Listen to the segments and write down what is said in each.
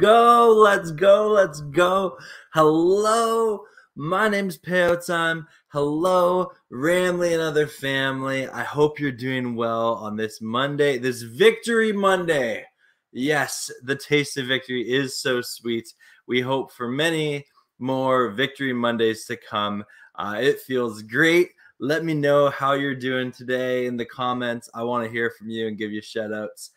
go. Let's go. Let's go. Hello. My name's Peo Time. Hello, Ramley and other family. I hope you're doing well on this Monday, this Victory Monday. Yes, the taste of victory is so sweet. We hope for many more Victory Mondays to come. It feels great. Let me know how you're doing today in the comments. I want to hear from you and give you shout outs.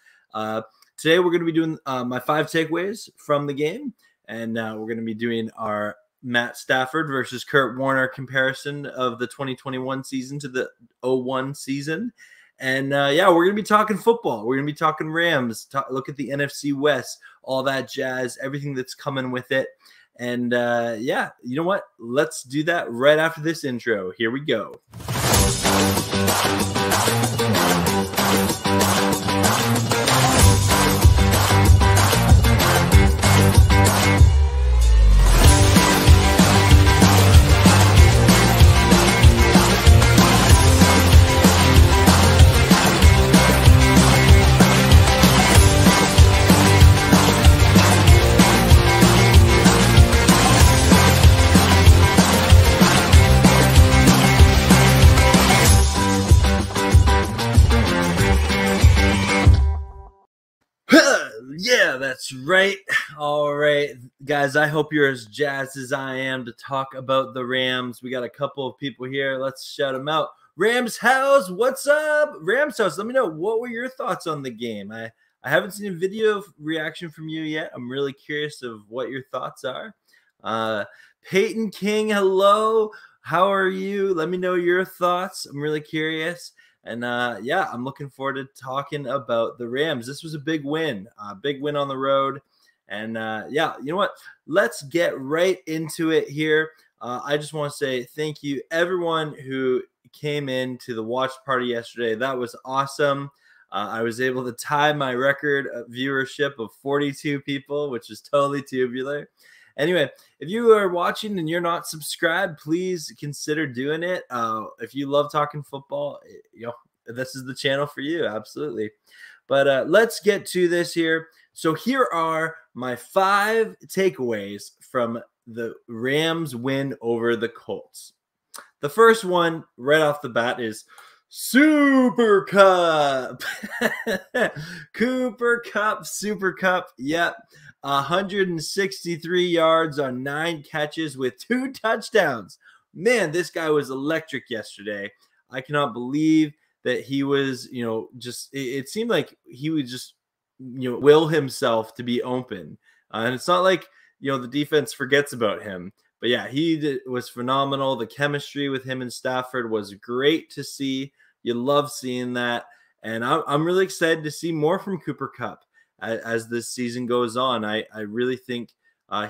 Today we're going to be doing my 5 takeaways from the game, and we're going to be doing our Matt Stafford versus Kurt Warner comparison of the 2021 season to the 01 season. And yeah, we're going to be talking football. We're going to be talking Rams, look at the NFC West, all that jazz, everything that's coming with it. And yeah, you know what? Let's do that right after this intro. Here we go. Yeah, that's right. All right, guys, I hope you're as jazzed as I am to talk about the Rams. We got a couple of people here. Let's shout them out. Rams House, what's up? Rams House, let me know, what were your thoughts on the game? I haven't seen a video reaction from you yet. I'm really curious of what your thoughts are. Peyton King, hello. How are you? Let me know your thoughts. I'm really curious. And yeah, I'm looking forward to talking about the Rams. This was a big win on the road. And yeah, you know what? Let's get right into it here. I just want to say thank you, everyone who came in to the watch party yesterday. That was awesome. I was able to tie my record of viewership of 42 people, which is totally tubular. Anyway, if you are watching and you're not subscribed, please consider doing it. If you love talking football, you know, this is the channel for you. Absolutely. But let's get to this here. So here are my 5 takeaways from the Rams win over the Colts. The first one right off the bat is Super Cup. Cooper Kupp, Super Cup. Yep. 163 yards on 9 catches with 2 touchdowns. Man, this guy was electric yesterday. I cannot believe that he was, you know, just, it seemed like he would just, you know, will himself to be open. And it's not like, you know, the defense forgets about him. But yeah, he was phenomenal. The chemistry with him and Stafford was great to see. You love seeing that. And I'm really excited to see more from Cooper Kupp as this season goes on. I really think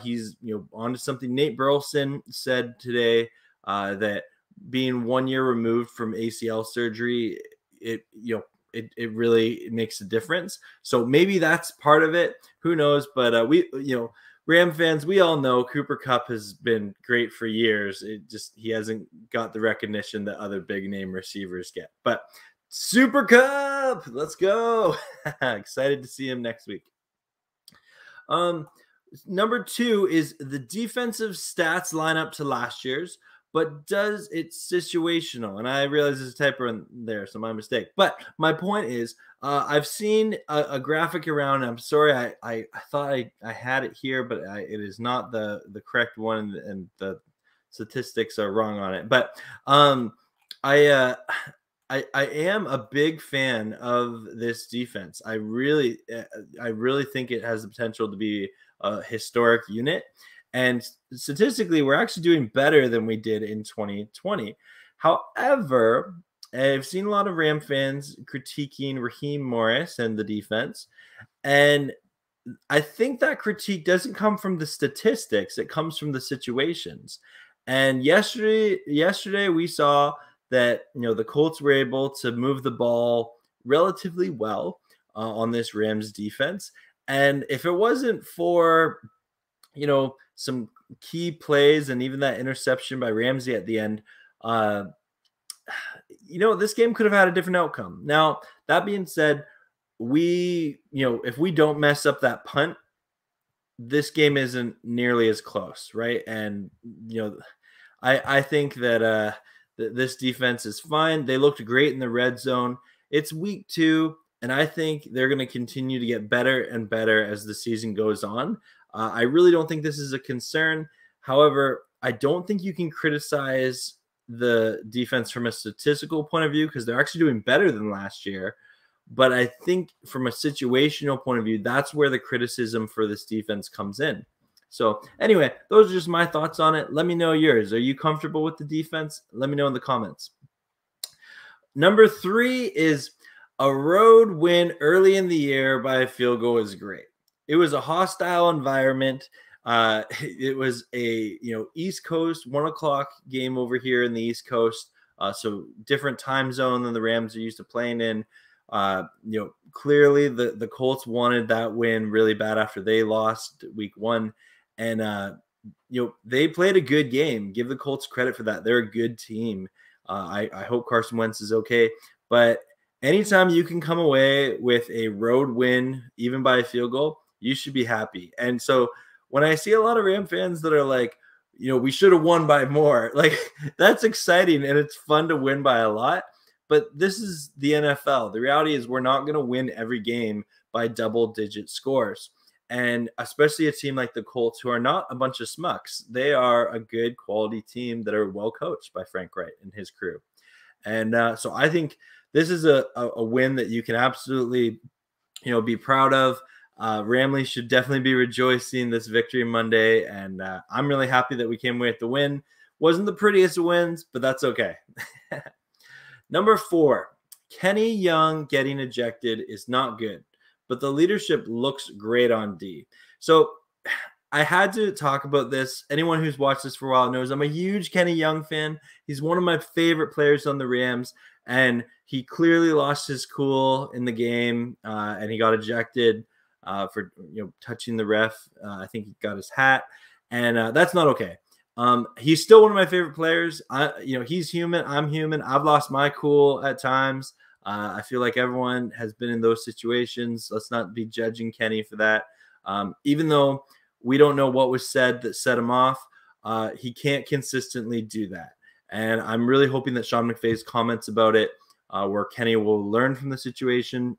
he's, you know, onto something. Nate Burleson said today that being 1 year removed from ACL surgery, it really makes a difference. So maybe that's part of it. Who knows? But we, you know, Ram fans, we all know Cooper Kupp has been great for years. It just, he hasn't got the recognition that other big name receivers get. But Super Cup, let's go. Excited to see him next week. Number 2 is the defensive stats line up to last year's, but does it's situational. And I realize there's a typo in there, so my mistake. But my point is, I've seen a graphic around. I'm sorry, I thought I had it here, but it is not the correct one, and the statistics are wrong on it. But I am a big fan of this defense. I really think it has the potential to be a historic unit. And statistically, we're actually doing better than we did in 2020. However, I've seen a lot of Ram fans critiquing Raheem Morris and the defense. And I think that critique doesn't come from the statistics. It comes from the situations. And yesterday we saw that, you know, the Colts were able to move the ball relatively well on this Rams defense. And if it wasn't for, you know, some key plays and even that interception by Ramsey at the end, you know, this game could have had a different outcome. Now, that being said, if we don't mess up that punt, this game isn't nearly as close, right? And I think that this defense is fine. They looked great in the red zone. It's week 2, and I think they're going to continue to get better and better as the season goes on. I really don't think this is a concern. However, I don't think you can criticize the defense from a statistical point of view because they're actually doing better than last year. But I think from a situational point of view, that's where the criticism for this defense comes in. So anyway, those are just my thoughts on it. Let me know yours. Are you comfortable with the defense? Let me know in the comments. Number 3 is a road win early in the year by a field goal is great. It was a hostile environment. It was a East Coast 1 o'clock game over here in the East Coast. So different time zone than the Rams are used to playing in. Clearly the Colts wanted that win really bad after they lost week 1. And, they played a good game. Give the Colts credit for that. They're a good team. I hope Carson Wentz is okay. But anytime you can come away with a road win, even by a field goal, you should be happy. And so when I see a lot of Ram fans that are like, we should have won by more, like that's exciting and it's fun to win by a lot. But this is the NFL. The reality is we're not going to win every game by double-digit scores. And especially a team like the Colts, who are not a bunch of smucks. They are a good quality team that are well coached by Frank Wright and his crew. And so I think this is a win that you can absolutely, be proud of. Ramley should definitely be rejoicing this victory Monday. And I'm really happy that we came away with the win. Wasn't the prettiest of wins, but that's okay. Number 4, Kenny Young getting ejected is not good, but the leadership looks great on D. So I had to talk about this. Anyone who's watched this for a while knows I'm a huge Kenny Young fan. He's one of my favorite players on the Rams, and he clearly lost his cool in the game, and he got ejected for touching the ref. I think he got his hat, and that's not okay. He's still one of my favorite players. He's human. I'm human. I've lost my cool at times. I feel like everyone has been in those situations. Let's not be judging Kenny for that. Even though we don't know what was said that set him off, he can't consistently do that. And I'm really hoping that Sean McVay's comments about it, where Kenny will learn from the situation.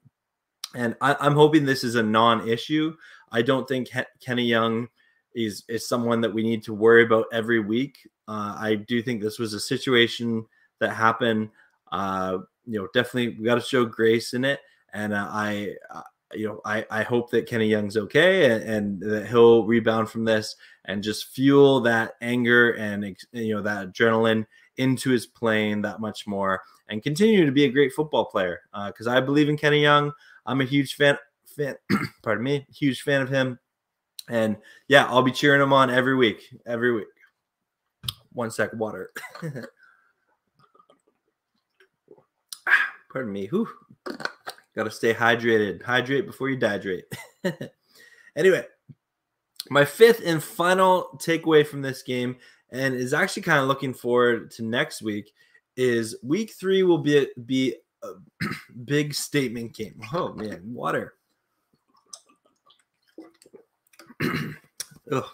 And I'm hoping this is a non-issue. I don't think Kenny Young is someone that we need to worry about every week. I do think this was a situation that happened. Definitely we got to show grace in it. And I hope that Kenny Young's okay and that he'll rebound from this and just fuel that anger and that adrenaline into his playing that much more and continue to be a great football player. Because I believe in Kenny Young. I'm a huge fan. Pardon me, huge fan of him. And yeah, I'll be cheering him on every week. Every week. 1 sec, water. Pardon me. Whew. Got to stay hydrated. Hydrate before you dehydrate. Anyway, my 5th and final takeaway from this game, and is actually kind of looking forward to next week, is week 3 will be a big statement game. Oh man, water. Ugh.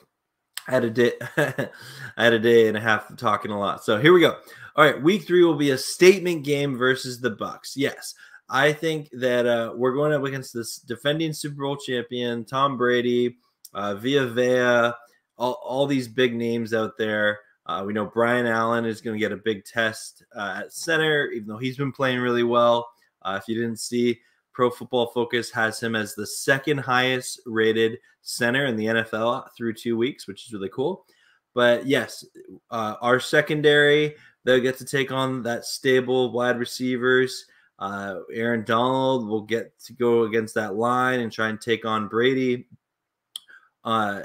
I had a day and a half of talking a lot. So here we go. All right, week 3 will be a statement game versus the Bucs. Yes, I think that we're going up against this defending Super Bowl champion, Tom Brady, Villa, all these big names out there. We know Brian Allen is going to get a big test at center, even though he's been playing really well. If you didn't see, Pro Football Focus has him as the 2nd highest rated center in the NFL through 2 weeks, which is really cool. But yes, our secondary, they'll get to take on that stable wide receivers. Aaron Donald will get to go against that line and try and take on Brady.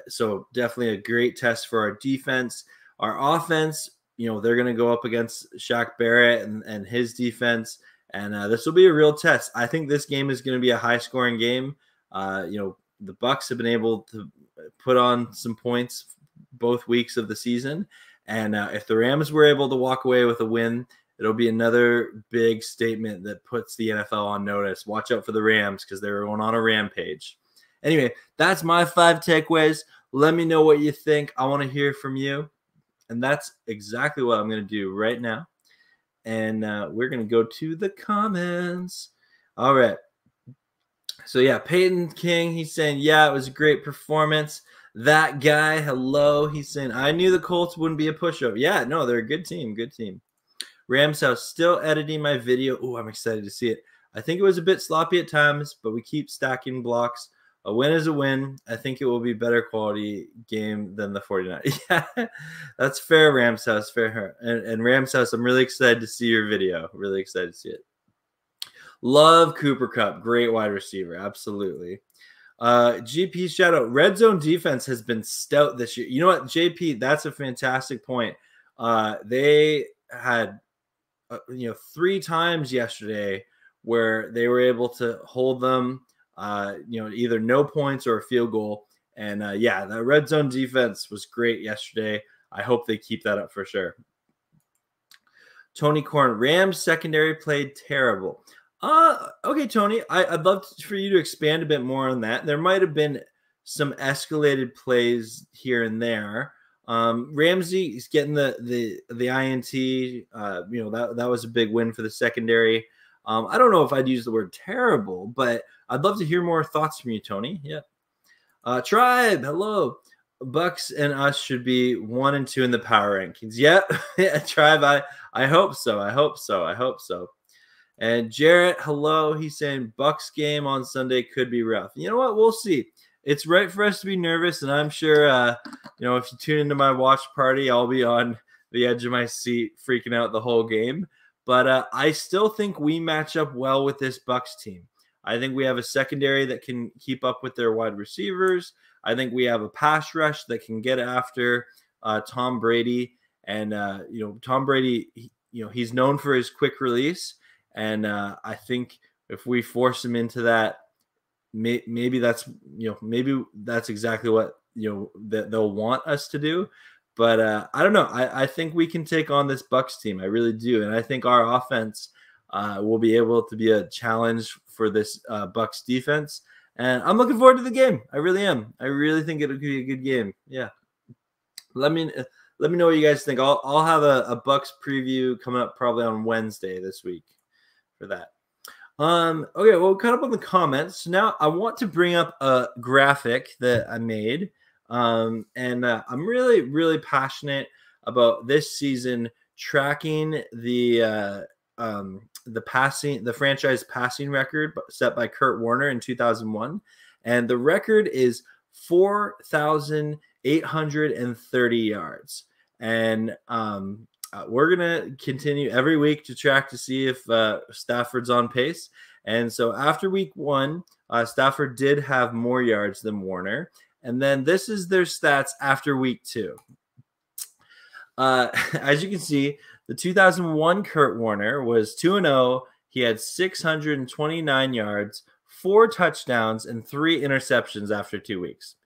So definitely a great test for our defense. Our offense, they're going to go up against Shaq Barrett and his defense. And this will be a real test. I think this game is going to be a high-scoring game. The Bucs have been able to put on some points both weeks of the season. And if the Rams were able to walk away with a win, it'll be another big statement that puts the NFL on notice. Watch out for the Rams because they're going on a rampage. Anyway, that's my 5 takeaways. Let me know what you think. I want to hear from you. And that's exactly what I'm going to do right now. And we're going to go to the comments. All right. So, yeah, Peyton King, he's saying, yeah, it was a great performance. That guy, hello. He's saying, I knew the Colts wouldn't be a pushover. Yeah, no, they're a good team. Good team. Rams House still editing my video. Oh, I'm excited to see it. I think it was a bit sloppy at times, but we keep stacking blocks. A win is a win. I think it will be better quality game than the 49ers. Yeah, that's fair, Rams House. Fair. And Rams House, I'm really excited to see your video. Really excited to see it. Love Cooper Kupp. Great wide receiver. Absolutely. GP shout out. Red zone defense has been stout this year. You know what, JP? That's a fantastic point. They had 3 times yesterday where they were able to hold them, either no points or a field goal. And yeah, the red zone defense was great yesterday. I hope they keep that up for sure. Tony Korn, Rams secondary played terrible. Okay, Tony, I'd love for you to expand a bit more on that. There might have been some escalated plays here and there. Ramsey is getting the INT. That was a big win for the secondary. I don't know if I'd use the word terrible, but I'd love to hear more thoughts from you, Tony. Yeah. Tribe, hello. Bucs and us should be 1 and 2 in the power rankings. Yep. Yeah, Tribe, I hope so. I hope so. And Jarrett, hello. He's saying Bucs game on Sunday could be rough. You know what? We'll see. It's right for us to be nervous, and I'm sure, if you tune into my watch party, I'll be on the edge of my seat freaking out the whole game. But I still think we match up well with this Bucs team. I think we have a secondary that can keep up with their wide receivers. I think we have a pass rush that can get after Tom Brady. And, Tom Brady, he's known for his quick release. And I think if we force him into that, maybe that's exactly what that they'll want us to do. But I don't know. I think we can take on this Bucs team. I really do, and I think our offense will be able to be a challenge for this Bucs defense. And I'm looking forward to the game. I really am. I really think it'll be a good game. Yeah. Let me know what you guys think. I'll have a Bucs preview coming up probably on Wednesday this week for that. Okay, well, caught up on the comments. Now I want to bring up a graphic that I made. I'm really, really passionate about this season tracking the franchise passing record set by Kurt Warner in 2001. And the record is 4,830 yards. And we're going to continue every week to track to see if Stafford's on pace. And so after week 1, Stafford did have more yards than Warner. And then this is their stats after week 2. As you can see, the 2001 Kurt Warner was 2-0. He had 629 yards, 4 touchdowns, and 3 interceptions after 2 weeks.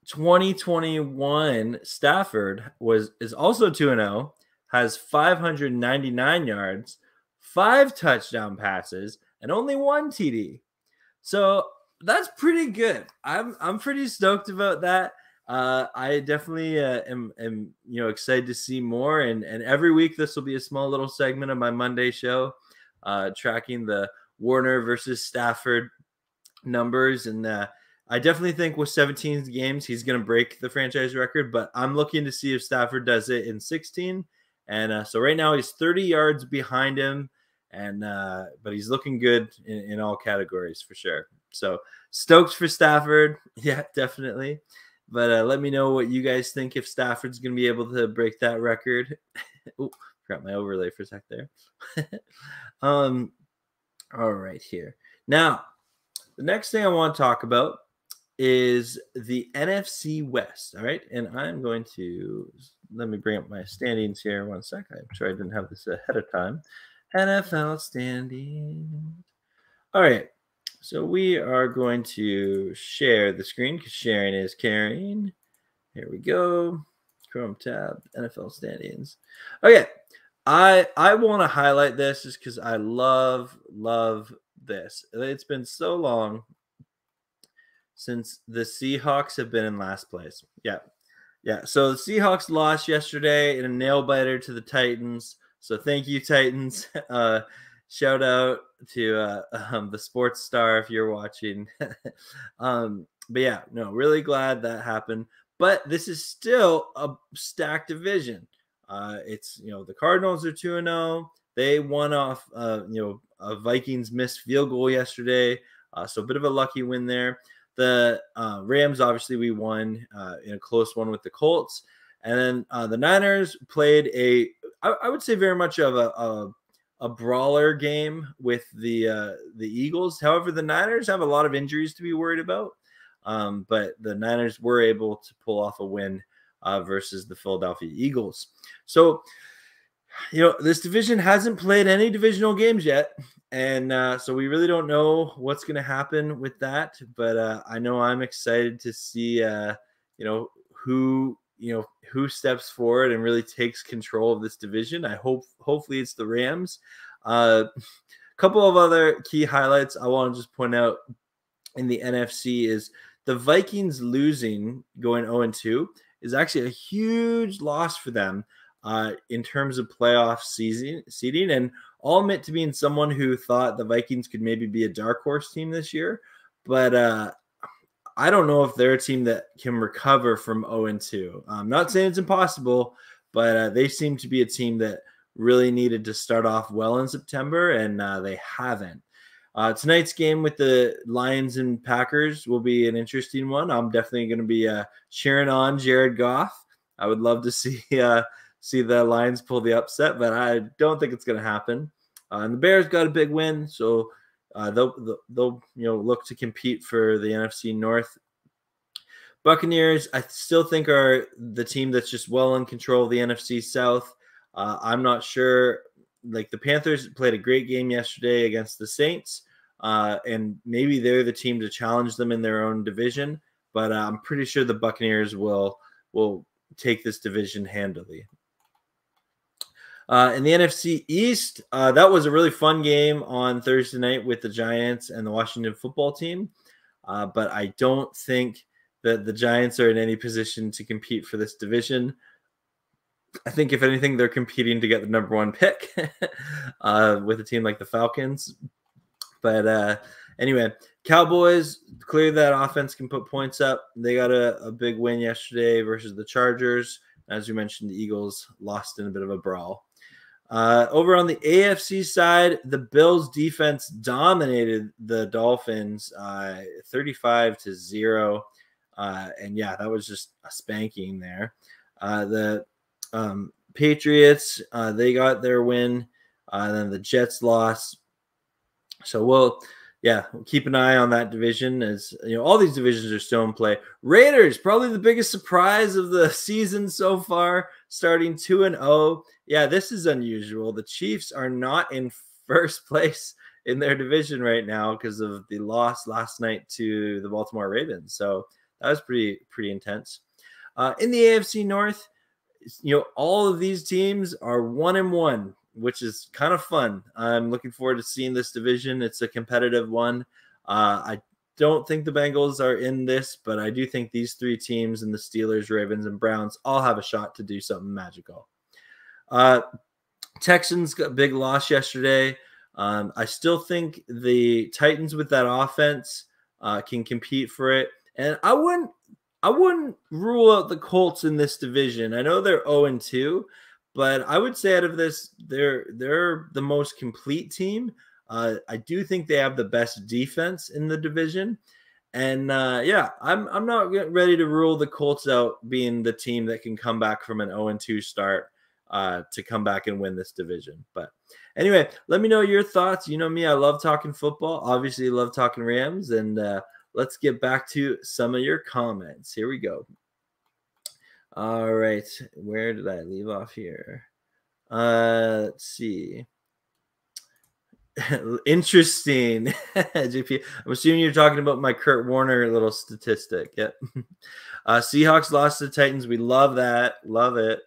2021 Stafford is also 2-0, has 599 yards, 5 touchdown passes, and only 1 TD. So that's pretty good. I'm pretty stoked about that. I definitely am excited to see more. And every week this will be a small little segment of my Monday show, tracking the Warner versus Stafford numbers. And I definitely think with 17 games, he's going to break the franchise record, but I'm looking to see if Stafford does it in 16. And so right now he's 30 yards behind him, but he's looking good in all categories for sure. So stoked for Stafford. Yeah, definitely. But let me know what you guys think if Stafford's going to be able to break that record. Oh, forgot my overlay for a sec there. All right, here. Now, the next thing I want to talk about is the NFC West. All right. And I'm going to let me bring up my standings here. 1 sec. I'm sure I didn't have this ahead of time. NFL standings. All right. So we are going to share the screen because sharing is caring. Here we go. Chrome tab, NFL standings. Okay. I want to highlight this just because I love this. It's been so long since the Seahawks have been in last place. Yeah. Yeah. So the Seahawks lost yesterday in a nail biter to the Titans. So thank you, Titans. Shout out to the Sports Star if you're watching. But yeah, no, really glad that happened. But this is still a stacked division. It's the Cardinals are 2-0. They won off a Vikings missed field goal yesterday, so a bit of a lucky win there. The Rams, obviously, we won in a close one with the Colts, and then the Niners played I would say very much of a brawler game with the Eagles. However, the Niners have a lot of injuries to be worried about, but the Niners were able to pull off a win versus the Philadelphia Eagles. So, this division hasn't played any divisional games yet, and so we really don't know what's going to happen with that. But I know I'm excited to see, who steps forward and really takes control of this division. Hopefully it's the Rams. A couple of other key highlights I want to just point out in the NFC is the Vikings losing, going 0-2, is actually a huge loss for them in terms of playoff seeding. And I'll admit to being someone who thought the Vikings could maybe be a dark horse team this year, but I don't know if they're a team that can recover from 0-2. I'm not saying it's impossible, but they seem to be a team that really needed to start off well in September, and they haven't. Tonight's game with the Lions and Packers will be an interesting one. I'm definitely going to be cheering on Jared Goff. I would love to see the Lions pull the upset, but I don't think it's going to happen. And the Bears got a big win, so they'll look to compete for the NFC North. Buccaneers, I still think, are the team that's just well in control of the NFC South. I'm not sure. Like, the Panthers played a great game yesterday against the Saints, and maybe they're the team to challenge them in their own division. But I'm pretty sure the Buccaneers will take this division handily. In the NFC East, that was a really fun game on Thursday night with the Giants and the Washington football team. But I don't think that the Giants are in any position to compete for this division. I think, if anything, they're competing to get the number one pick with a team like the Falcons. But anyway, Cowboys, clearly that offense can put points up. They got a big win yesterday versus the Chargers. As you mentioned, the Eagles lost in a bit of a brawl. Over on the AFC side, the Bills defense dominated the Dolphins 35-0. And yeah, that was just a spanking there. The Patriots, they got their win. Then the Jets lost. So we'll keep an eye on that division, as all these divisions are still in play. Raiders, probably the biggest surprise of the season so far, starting 2-0. Yeah, this is unusual. The Chiefs are not in first place in their division right now because of the loss last night to the Baltimore Ravens. So that was pretty intense. In the AFC North, all of these teams are 1-1, which is kind of fun. I'm looking forward to seeing this division. It's a competitive one. I don't think the Bengals are in this, but I do think these three teams, and the Steelers, Ravens, and Browns, all have a shot to do something magical. Texans got a big loss yesterday. I still think the Titans with that offense can compete for it. And I wouldn't rule out the Colts in this division. I know they're 0-2, but I would say out of this, they're the most complete team. I do think they have the best defense in the division. And I'm not ready to rule the Colts out being the team that can come back from an 0-2 start to come back and win this division. But anyway, let me know your thoughts. You know me, I love talking football. Obviously, love talking Rams. And let's get back to some of your comments. Here we go. All right. Where did I leave off here? Let's see. Interesting. JP, I'm assuming you're talking about my Kurt Warner little statistic. Yep. Seahawks lost to the Titans. We love that. Love it.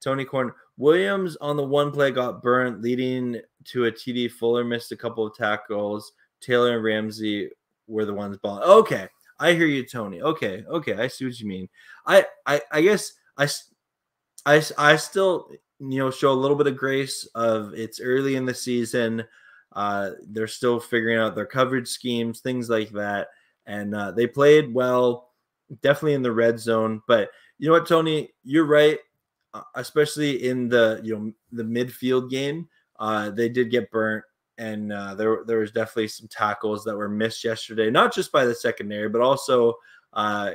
Tony Corn. Williams on the one play got burnt, leading to a TD. Fuller missed a couple of tackles. Taylor and Ramsey were the ones balling. Okay, I hear you, Tony. Okay, I see what you mean. I guess I still show a little bit of grace of it's early in the season. They're still figuring out their coverage schemes, things like that, and they played well, definitely in the red zone. But you know what, Tony, you're right. Especially in the the midfield game, they did get burnt, and there was definitely some tackles that were missed yesterday, not just by the secondary, but also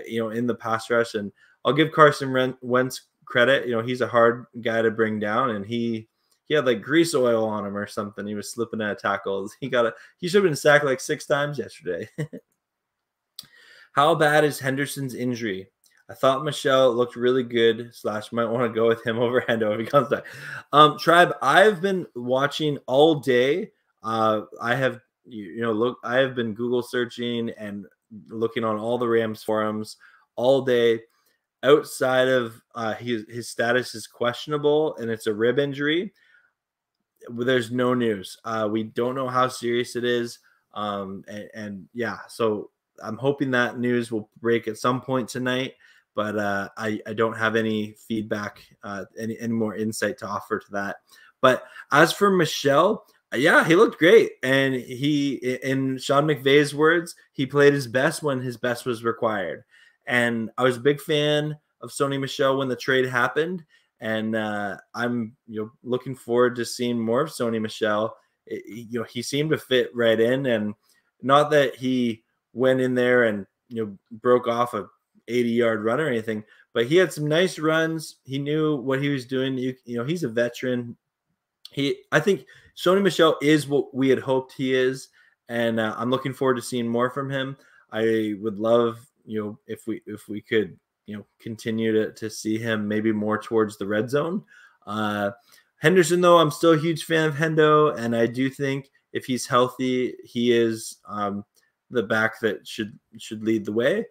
in the pass rush. And I'll give Carson Wentz credit. He's a hard guy to bring down, and he had like grease oil on him or something. He was slipping out of tackles. He should have been sacked like 6 times yesterday. How bad is Henderson's injury? I thought Michelle looked really good. / might want to go with him over Hendo if he comes back. Tribe, I've been watching all day. I have I have been Google searching and looking on all the Rams forums all day. Outside of his status is questionable and it's a rib injury, there's no news. We don't know how serious it is. And yeah, so I'm hoping that news will break at some point tonight. But I don't have any feedback, any more insight to offer to that. But as for Michelle, yeah, he looked great. And in Sean McVay's words, he played his best when his best was required. And I was a big fan of Sony Michel when the trade happened. And I'm looking forward to seeing more of Sony Michel. He seemed to fit right in. And not that he went in there and broke off a 80-yard run or anything, but he had some nice runs. He knew what he was doing. He's a veteran. I think Sony Michel is what we had hoped he is, and I'm looking forward to seeing more from him. I would love if we could continue to see him maybe more towards the red zone. Henderson, though, I'm still a huge fan of Hendo, and I do think if he's healthy, he is the back that should lead the way.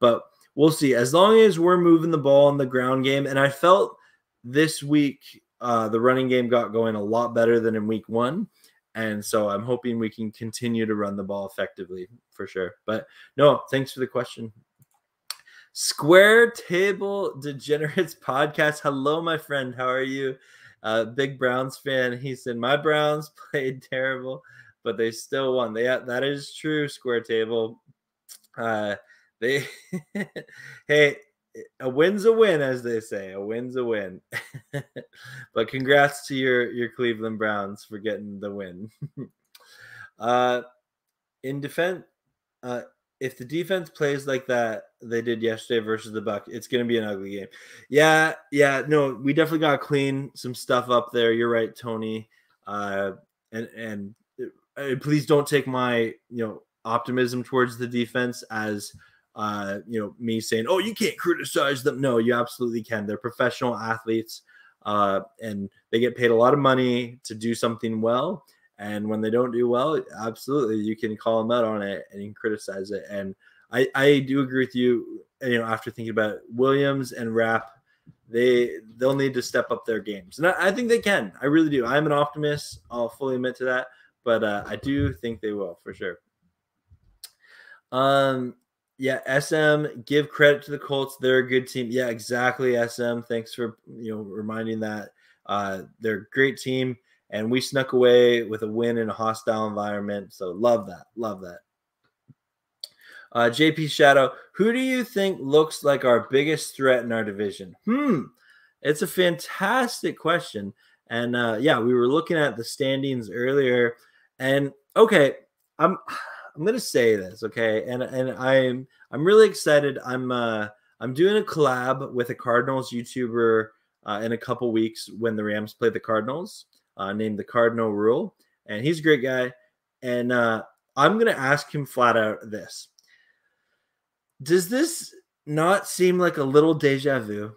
But we'll see. As long as we're moving the ball in the ground game, and I felt this week the running game got going a lot better than in week 1. And so I'm hoping we can continue to run the ball effectively for sure. But no, thanks for the question. Square Table Degenerates Podcast. Hello, my friend. How are you? Big Browns fan. He said, my Browns played terrible, but they still won. That is true, Square Table. Hey, a win's a win, as they say. A win's a win. But congrats to your Cleveland Browns for getting the win. In defense, if the defense plays like that they did yesterday versus the Bucs, it's going to be an ugly game. Yeah. No, we definitely got to clean some stuff up there. You're right, Tony. And please don't take my optimism towards the defense as me saying, oh, you can't criticize them. No, you absolutely can. They're professional athletes, and they get paid a lot of money to do something well. And when they don't do well, absolutely, you can call them out on it and you can criticize it. And I do agree with you. After thinking about it, Williams and Rapp, they'll need to step up their games, and I think they can. I really do. I'm an optimist. I'll fully admit to that, but I do think they will for sure. Yeah, SM, give credit to the Colts. They're a good team. Yeah, exactly, SM. Thanks for reminding that. They're a great team. And we snuck away with a win in a hostile environment. So love that. Love that. JP Shadow, who do you think looks like our biggest threat in our division? It's a fantastic question. And yeah, we were looking at the standings earlier. And okay, I'm going to say this, okay? And I'm really excited. I'm doing a collab with a Cardinals YouTuber in a couple weeks when the Rams play the Cardinals. Named the Cardinal Rule, and he's a great guy. And I'm going to ask him flat out this. Does this not seem like a little deja vu?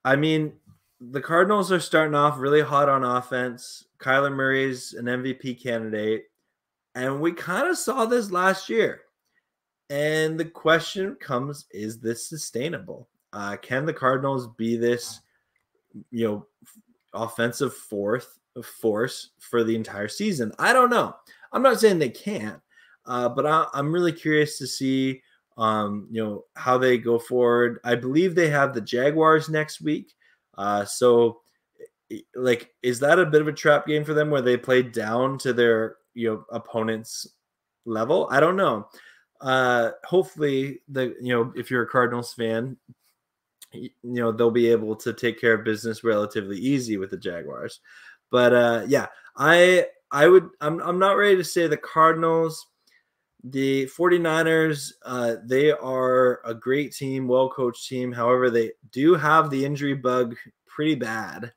I mean, the Cardinals are starting off really hot on offense. Kyler Murray's an MVP candidate, and we kind of saw this last year. And the question comes, is this sustainable? Can the Cardinals be this, offensive force for the entire season? I don't know. I'm not saying they can't, But I'm really curious to see, how they go forward. I believe they have the Jaguars next week. So, like, is that a bit of a trap game for them where they play down to their opponent's level? I don't know. Hopefully, if you're a Cardinals fan, they'll be able to take care of business relatively easy with the Jaguars. But yeah, I'm not ready to say the Cardinals. The 49ers, they are a great team, well-coached team. However, they do have the injury bug pretty bad,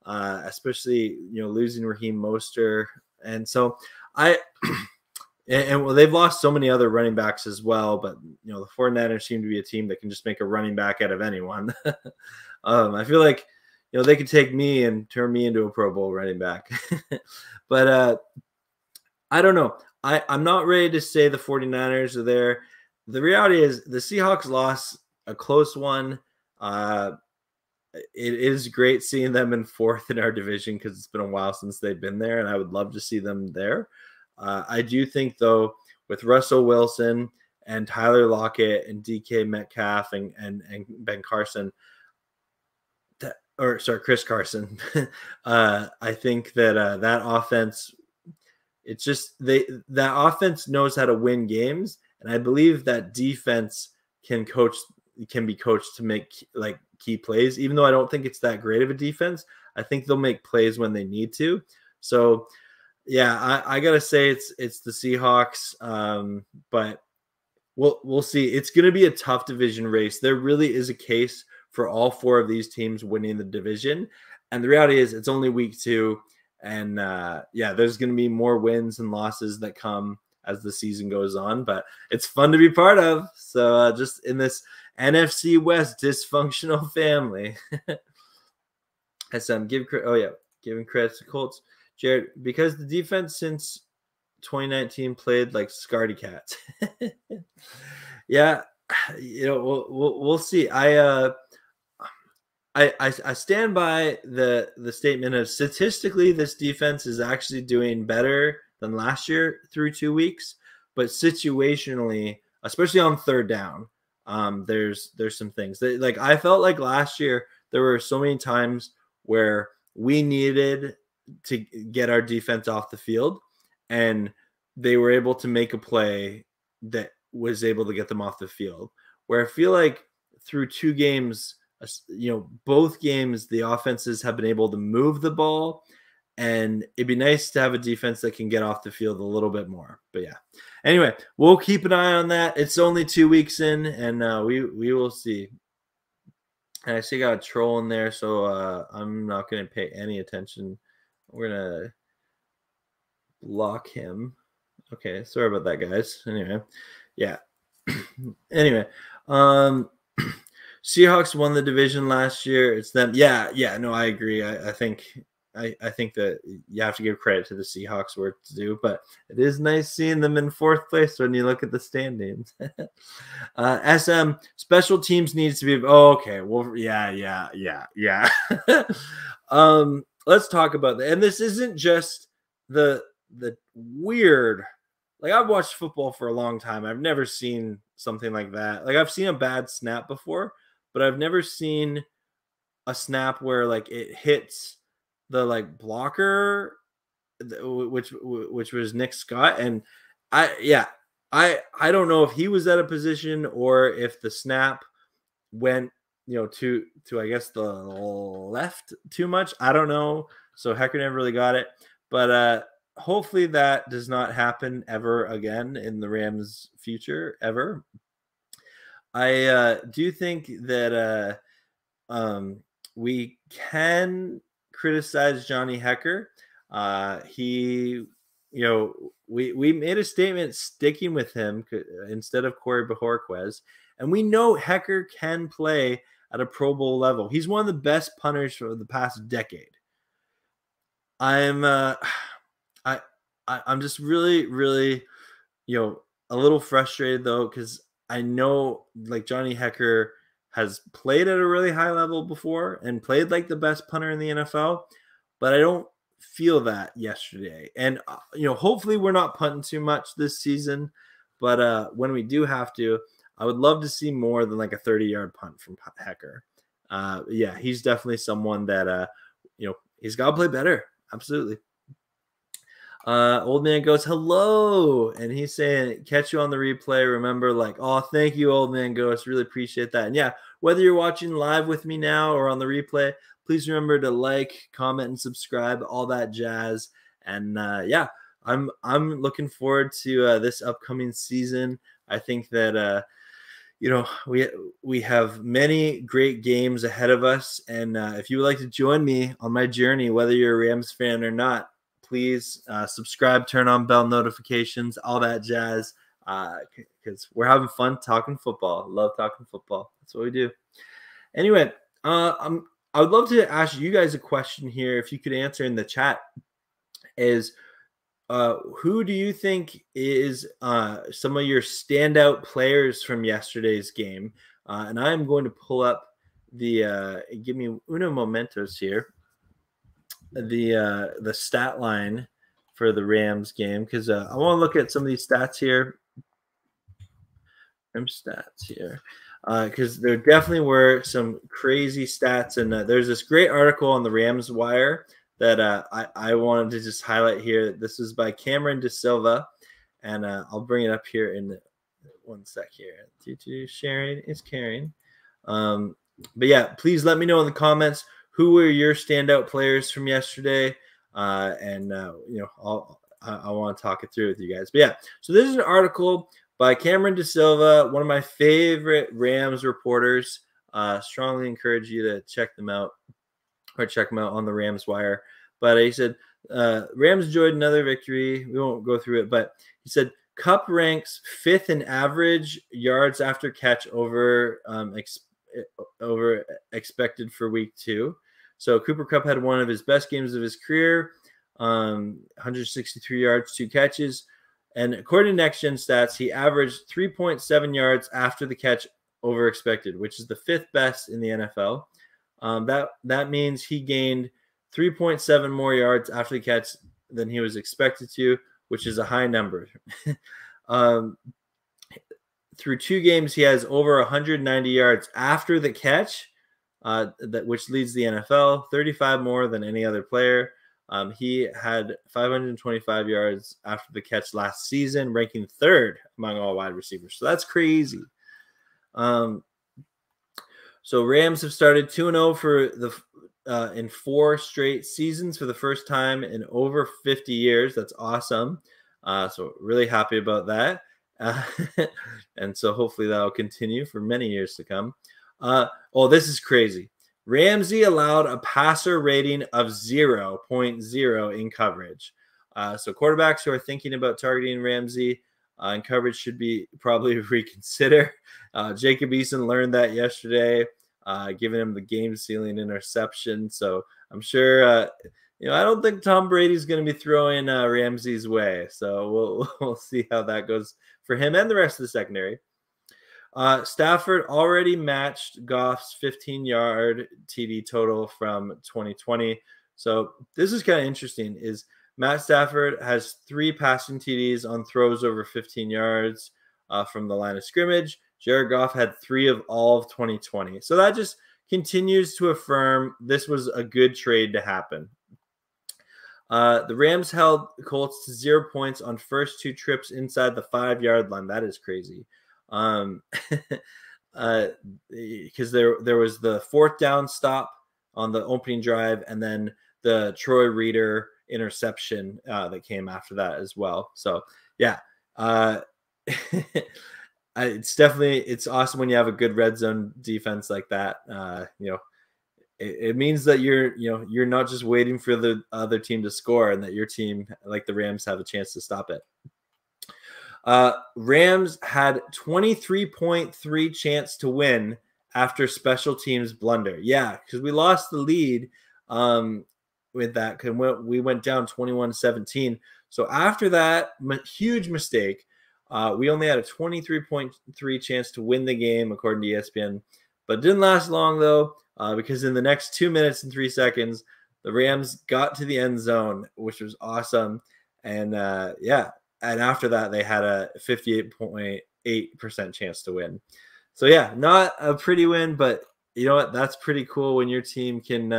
especially, losing Raheem Mostert. And so well, they've lost so many other running backs as well, but, the 49ers seem to be a team that can just make a running back out of anyone. I feel like, they could take me and turn me into a Pro Bowl running back. But I don't know. I'm not ready to say the 49ers are there. The reality is the Seahawks lost a close one. It is great seeing them in fourth in our division because it's been a while since they've been there, and I would love to see them there. I do think, though, with Russell Wilson and Tyler Lockett and DK Metcalf and Ben Carson, Chris Carson, I think that that offense, it's just that offense knows how to win games, and I believe that defense can be coached to make like key plays. Even though I don't think it's that great of a defense, I think they'll make plays when they need to. So yeah, I gotta say it's the Seahawks, but we'll see. It's gonna be a tough division race. There really is a case for all four of these teams winning the division, and the reality is it's only week 2. And yeah, there's going to be more wins and losses that come as the season goes on, but it's fun to be part of. So just in this NFC West dysfunctional family. Giving credit to Colts, Jared, because the defense since 2019 played like Scaredy Cats. Yeah, we'll see. I stand by the statement of statistically this defense is actually doing better than last year through 2 weeks, but situationally, especially on third down, there's some things that, like, I felt like last year there were so many times where we needed to get our defense off the field, and they were able to make a play that was able to get them off the field. Where I feel like through 2 games, both games, the offenses have been able to move the ball, and it'd be nice to have a defense that can get off the field a little bit more. But yeah, anyway, we'll keep an eye on that. It's only 2 weeks in, and we will see. And I see got a troll in there, so I'm not going to pay any attention. We're going to block him. Okay, sorry about that, guys. Anyway, yeah. Anyway, Seahawks won the division last year. It's them. Yeah. No, I agree. I think that you have to give credit to the Seahawks where it's due, but it is nice seeing them in 4th place when you look at the standings. SM special teams needs to be. Oh, okay. Well, yeah. Let's talk about that. And this isn't just the weird. Like, I've watched football for a long time. I've never seen something like that. Like, I've seen a bad snap before, but I've never seen a snap where like it hits the like blocker, which was Nick Scott. And I don't know if he was at a position or if the snap went, to I guess the left too much. I don't know. So Hecker never really got it. But hopefully that does not happen ever again in the Rams' future, ever. I do think that we can criticize Johnny Hecker. He, we made a statement sticking with him instead of Corey Bojorquez, and we know Hecker can play at a Pro Bowl level. He's one of the best punters for the past decade. I'm just really, really, a little frustrated though, because I know like Johnny Hecker has played at a really high level before and played like the best punter in the NFL, but I don't feel that yesterday. And hopefully we're not punting too much this season, but when we do have to, I would love to see more than like a 30-yard punt from Hecker. Yeah, he's definitely someone that he's got to play better. Absolutely. Old man goes, hello, and he's saying, catch you on the replay. Remember, like, oh, thank you, Old man Ghost. Really appreciate that. And yeah, whether you're watching live with me now or on the replay, please remember to like, comment, and subscribe, all that jazz. And yeah, I'm looking forward to this upcoming season. I think that we have many great games ahead of us. And if you would like to join me on my journey, whether you're a Rams fan or not, please subscribe, turn on bell notifications, all that jazz, because we're having fun talking football. Love talking football. That's what we do. Anyway, I would love to ask you guys a question here. If you could answer in the chat, is who do you think is some of your standout players from yesterday's game? And I'm going to pull up the give me uno momentos here. The stat line for the Rams game, because I want to look at some of these stats here. Stats here, because there definitely were some crazy stats, and there's this great article on the Rams Wire that I wanted to just highlight here. This is by Cameron De Silva, and I'll bring it up here in one sec here. Sharing is caring. But yeah, please let me know in the comments who were your standout players from yesterday, and I want to talk it through with you guys. But yeah, so this is an article by Cameron De Silva, one of my favorite Rams reporters. Strongly encourage you to check them out, or check them out on the Rams Wire. But he said Rams enjoyed another victory. We won't go through it, but he said KUPP ranks 5th in average yards after catch over expected for week 2. So Cooper KUPP had one of his best games of his career, 163 yards, 2 catches. And according to Next Gen Stats, he averaged 3.7 yards after the catch over expected, which is the 5th best in the NFL. That means he gained 3.7 more yards after the catch than he was expected to, which is a high number. Through 2 games, he has over 190 yards after the catch, which leads the NFL, 35 more than any other player. He had 525 yards after the catch last season, ranking 3rd among all wide receivers. So that's crazy. So Rams have started 2-0 for the in 4 straight seasons for the first time in over 50 years. That's awesome. So really happy about that. And so hopefully that will continue for many years to come. Oh, this is crazy. Ramsey allowed a passer rating of 0.0 in coverage. So quarterbacks who are thinking about targeting Ramsey in coverage should be probably reconsider. Jacob Eason learned that yesterday, giving him the game-sealing interception. So I'm sure, I don't think Tom Brady's going to be throwing Ramsey's way. So we'll see how that goes for him and the rest of the secondary. Stafford already matched Goff's 15-yard TD total from 2020. So this is kind of interesting. Is Matt Stafford has 3 passing TDs on throws over 15 yards from the line of scrimmage. Jared Goff had 3 of all of 2020. So that just continues to affirm this was a good trade to happen. The Rams held Colts to 0 points on first 2 trips inside the 5-yard line. That is crazy. Because there was the 4th down stop on the opening drive, and then the Troy Reader interception that came after that as well. So yeah, it's awesome when you have a good red zone defense like that. It means that you're not just waiting for the other team to score, and that your team, like the Rams, have a chance to stop it. Rams had 23.3 chance to win after special teams blunder. Yeah, because we lost the lead with that, because we went down 21-17. So after that huge mistake, we only had a 23.3 chance to win the game, according to ESPN. But it didn't last long, though, because in the next 2 minutes and 3 seconds, the Rams got to the end zone, which was awesome. And yeah, and after that, they had a 58.8% chance to win. So yeah, not a pretty win, but you know what? That's pretty cool when your team can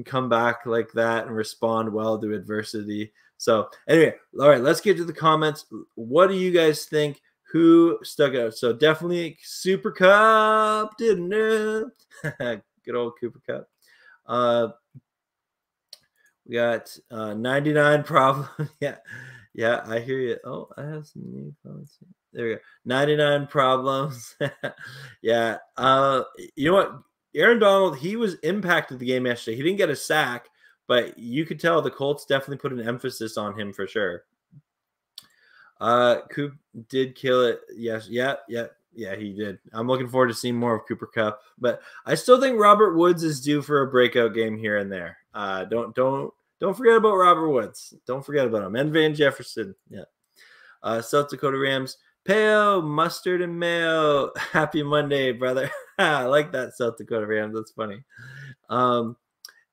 come back like that and respond well to adversity. So anyway, all right, let's get to the comments. What do you guys think? Who stuck out? So definitely Super Cup, didn't it? Good old Cooper Cup. We got 99 problems. Yeah, I hear you. Oh, I have some new comments. There we go. 99 problems. Yeah. You know what? Aaron Donald, he was impacted the game yesterday. He didn't get a sack, but you could tell the Colts definitely put an emphasis on him for sure. Coop did kill it. Yes. Yeah, he did. I'm looking forward to seeing more of Cooper Kupp, but I still think Robert Woods is due for a breakout game here and there. Don't forget about Robert Woods. Don't forget about him. And Van Jefferson. Yeah. South Dakota Rams. Pale, mustard, and mayo. Happy Monday, brother. I like that, South Dakota Rams. That's funny.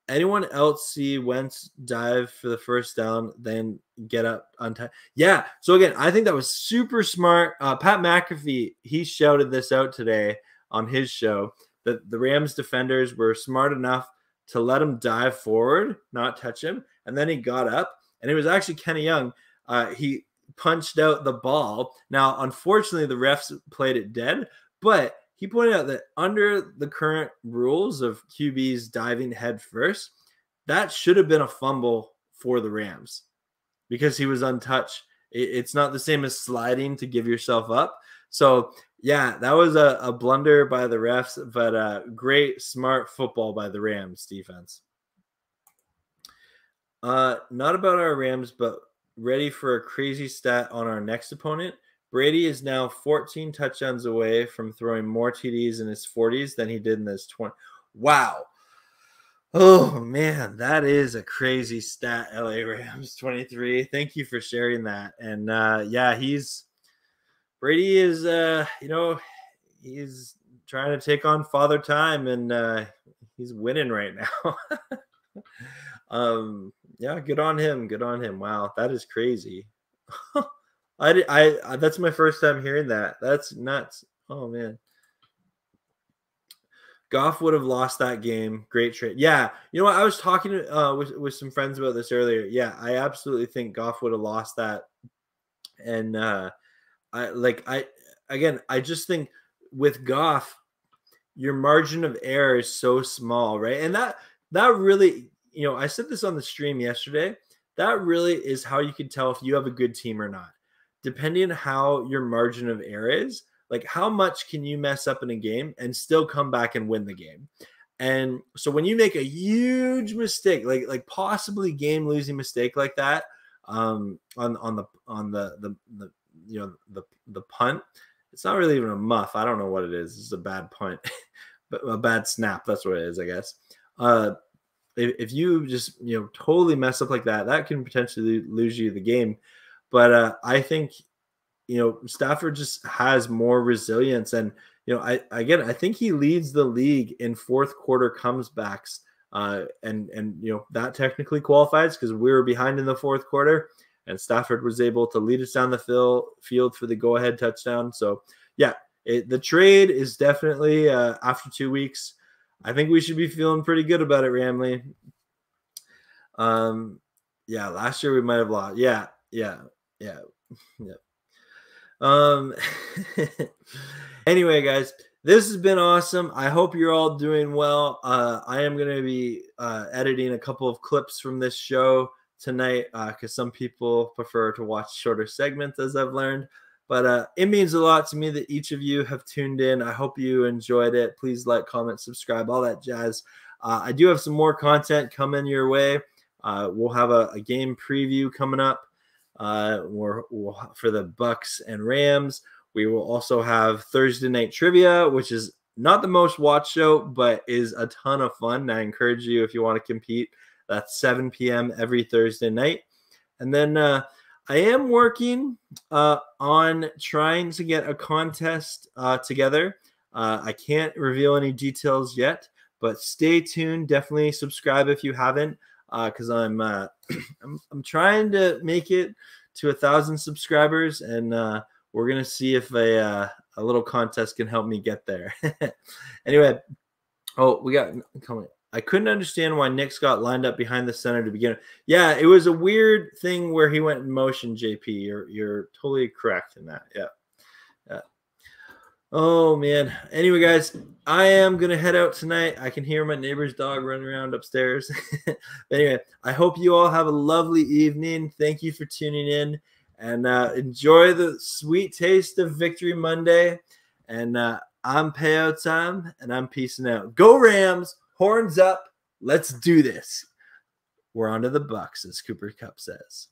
Anyone else see Wentz dive for the first down, then get up on time? Yeah. So again, I think that was super smart. Pat McAfee, he shouted this out today on his show that the Rams defenders were smart enough to let him dive forward, not touch him, and then he got up, and it was actually Kenny Young. He punched out the ball. Now, unfortunately, the refs played it dead, but he pointed out that under the current rules of QBs diving head first, that should have been a fumble for the Rams because he was untouched. It's not the same as sliding to give yourself up. So, yeah, that was a blunder by the refs, but great, smart football by the Rams defense. Not about our Rams, but ready for a crazy stat on our next opponent. Brady is now 14 touchdowns away from throwing more TDs in his 40s than he did in his 20s. Wow. Oh, man, that is a crazy stat, LA Rams 23. Thank you for sharing that. And, yeah, Brady is, he's trying to take on Father Time, and he's winning right now. Yeah, good on him. Good on him. Wow, that is crazy. I that's my first time hearing that. That's nuts. Oh man. Goff would have lost that game. Great trade. Yeah, you know what? I was talking with some friends about this earlier. Yeah, I absolutely think Goff would have lost that. And I just think with Goff, your margin of error is so small, right? And that really, I said this on the stream yesterday. That really is how you can tell if you have a good team or not. Depending on how your margin of error is, like how much can you mess up in a game and still come back and win the game. And so when you make a huge mistake, like possibly game losing mistake like that, on the punt, it's not really even a muff. I don't know what it is. It's a bad punt, but a bad snap. That's what it is, I guess. If you just totally mess up like that, that can potentially lose you the game. But I think Stafford just has more resilience, and I think he leads the league in fourth quarter comebacks, and that technically qualifies because we were behind in the fourth quarter, and Stafford was able to lead us down the field for the go-ahead touchdown. So yeah, the trade is definitely after 2 weeks. I think we should be feeling pretty good about it, Ramley. Yeah, last year we might have lost. Yeah. Anyway, guys, this has been awesome. I hope you're all doing well. I am going to be editing a couple of clips from this show tonight because some people prefer to watch shorter segments, as I've learned. But it means a lot to me that each of you have tuned in. I hope you enjoyed it. Please like, comment, subscribe, all that jazz. I do have some more content coming your way. We'll have a game preview coming up for the Bucs and Rams. We will also have Thursday night trivia, which is not the most watched show, but is a ton of fun. I encourage you, if you want to compete, that's 7 p.m. every Thursday night. And then I am working on trying to get a contest together. I can't reveal any details yet, But stay tuned. Definitely subscribe if you haven't, because I'm trying to make it to 1,000 subscribers, and we're gonna see if a little contest can help me get there. Anyway, we got coming. I couldn't understand why Nick's got lined up behind the center to begin. Yeah, it was a weird thing where he went in motion, JP. You're totally correct in that. Yeah. Yeah. Oh man. Anyway, guys, I am gonna head out tonight. I can hear my neighbor's dog running around upstairs. But anyway, I hope you all have a lovely evening. Thank you for tuning in, and enjoy the sweet taste of Victory Monday. And I'm payout time, and I'm peacing out. Go Rams! Horns up! Let's do this. We're on to the Bucs, as Cooper KUPP says.